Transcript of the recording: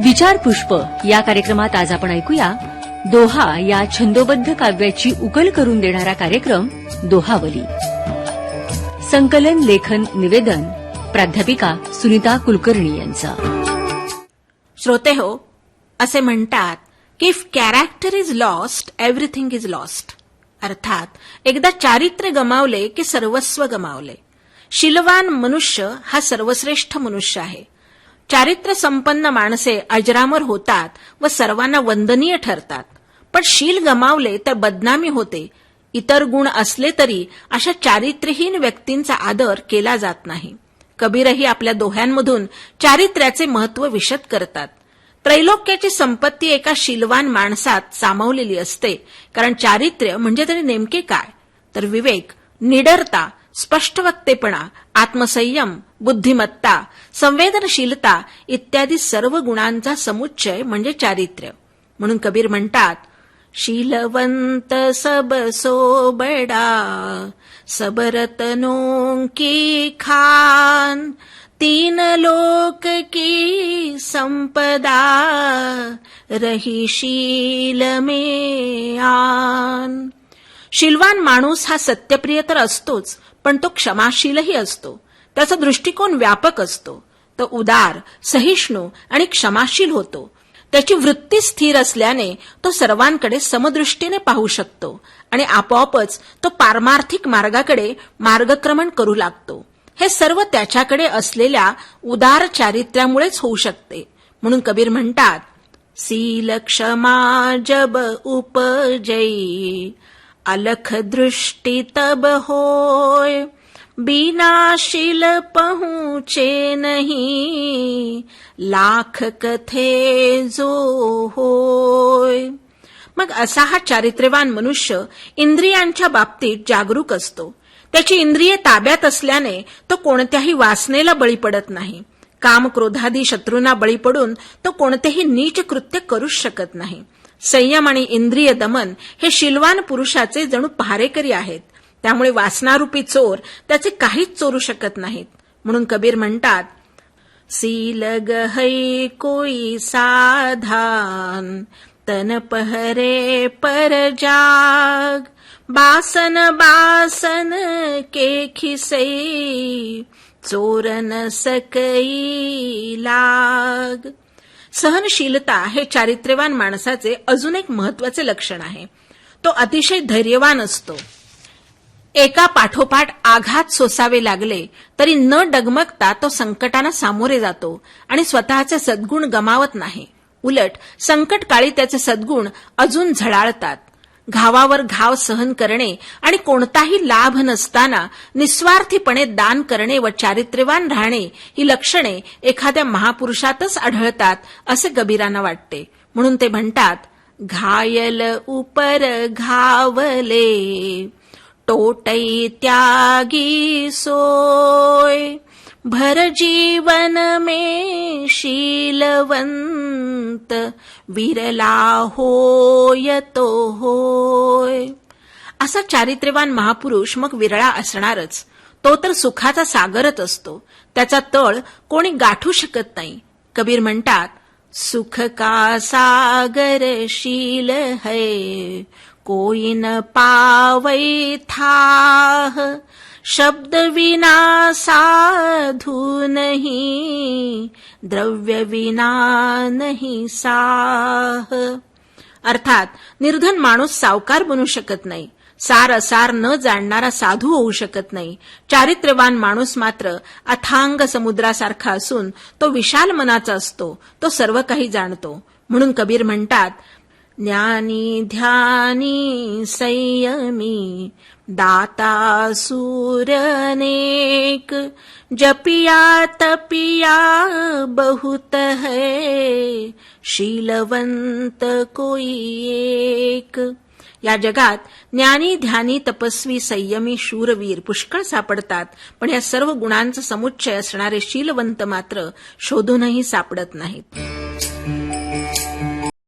विचार पुष्प या कार्यक्रमात आज आपण ऐकूया दोहा या छंदोबद्ध काव्याची उकल करून देणारा कार्यक्रम दोहावली. संकलन लेखन निवेदन प्राध्यापिका सुनीता कुलकर्णी यांचा. श्रोते हो, असे म्हणतात की if character is lost everything is lost. अर्थात एकदा चारित्र्य गमावले की सर्वस्व गमावले. शीलवान मनुष्य हा सर्वश्रेष्ठ मनुष्य आहे. चारित्र्य संपन्न माणसे अजरामर होतात व सर्वांना वंदनीय ठरतात. पण शील गमावले तर बदनामी होते. इतर गुण असले तरी अशा चारित्र्यहीन व्यक्तींचा आदर केला जात नाही. कबीरही आपल्या दोह्यांमधून चारित्र्याचे महत्त्व विशद करतात. त्रैलोक्याची संपत्ती एका शीलवान माणसात सामावलेली असते. कारण चारित्र्य म्हणजे तरी नेमके काय, तर विवेक, निडरता, स्पष्टवक्तेपणा, आत्मसंयम, बुद्धिमत्ता, संवेदनशीलता इत्यादी सर्व गुणांचा समुच्चय म्हणजे चारित्र्य. म्हणून कबीर म्हणतात, शीलवंत सब सो बडा, सब रत्नों की खान, तीन लोक की संपदा, रही शील में आन. शीलवान माणूस हा सत्यप्रिय तर असतोच, पण तो क्षमाशीलही असतो. त्याचा दृष्टिकोन व्यापक असतो. तो उदार, सहिष्णू आणि क्षमाशील होतो. त्याची वृत्ती स्थिर असल्याने तो सर्वांकडे समदृष्टीने पाहू शकतो आणि आपोआपच तो पारमार्थिक मार्गाकडे मार्गक्रमण करू लागतो. हे सर्व त्याच्याकडे असलेल्या उदार चारित्र्यामुळेच होऊ शकते. म्हणून कबीर म्हणतात, सील क्षमा जब उपजई, अलख दृष्टि तब होय, बिना शील पहुँचे नहीं, लाख कथे जो होय. मग असा हा चारित्र्यवान मनुष्य इंद्रियांच्या बाबतीत जागरूक असतो. त्याची इंद्रिये ताब्यात असल्याने तो कोणत्याही वासनेला बळी पडत नाही. काम, क्रोधादी शत्रूंना बळी पडून तो कोणतेही नीच कृत्य करूच शकत नाही. संयम आणि इंद्रिय दमन हे शीलवान पुरुषाचे जणू पहारेकरी आहेत. त्यामुळे वासनारूपी चोर त्याचे काहीच चोरू शकत नाहीत. म्हणून कबीर म्हणतात, सील गहई कोई साधान, तन पहरे पर जाग, बासन बासन के खिसई, चोर न सकई लाग. सहनशीलता हे चारित्र्यवान माणसाचे अजून एक महत्वाचे लक्षण आहे. तो अतिशय धैर्यवान असतो. एका पाठोपाठ आघात सोसावे लागले तरी न डगमगता तो संकटांना सामोरे जातो आणि स्वतःचे सद्गुण गमावत नाही. उलट संकटकाळी त्याचे सद्गुण अजून झळाळतात. घावावर घाव सहन करणे आणि कोणताही लाभ नसताना निस्वार्थीपणे दान करणे व चारित्र्यवान राहणे ही लक्षणे एखाद्या महापुरुषातच आढळतात असे कबीरांना वाटते. म्हणून ते म्हणतात, घायल उपर घावले, टोटई त्यागी सोय, भर जीवन में शीलवंत, विरला होय तो होय. असा चारित्र्यवान महापुरुष मग विरळा असणारच. तो तर सुखाचा सागरच असतो. त्याचा तळ कोणी गाठू शकत नाही. कबीर म्हणतात, सुख का सागर शील है, कोई न पावई थाह, शब्द विना साधु नहीं, द्रव्य विना नहीं साह. अर्थात निर्धन माणूस सावकार बनू शकत नाही. सार असार न जाणणारा साधू होऊ शकत नाही. चारित्र्यवान माणूस मात्र अथांग समुद्रासारखा असून तो विशाल मनाचा असतो. तो सर्व काही जाणतो. म्हणून कबीर म्हणतात, ज्ञानी ध्यानी संयमी, दाता सूर अनेक, जपिया तपिया बहुत है, शीलवंत कोई एक. या जगात ज्ञानी, ध्यानी, तपस्वी, संयमी, शूरवीर पुष्कळ सापडतात. पण या सर्व गुणांचा समुच्चय असणारे शीलवंत मात्र शोधूनही सापडत नाहीत.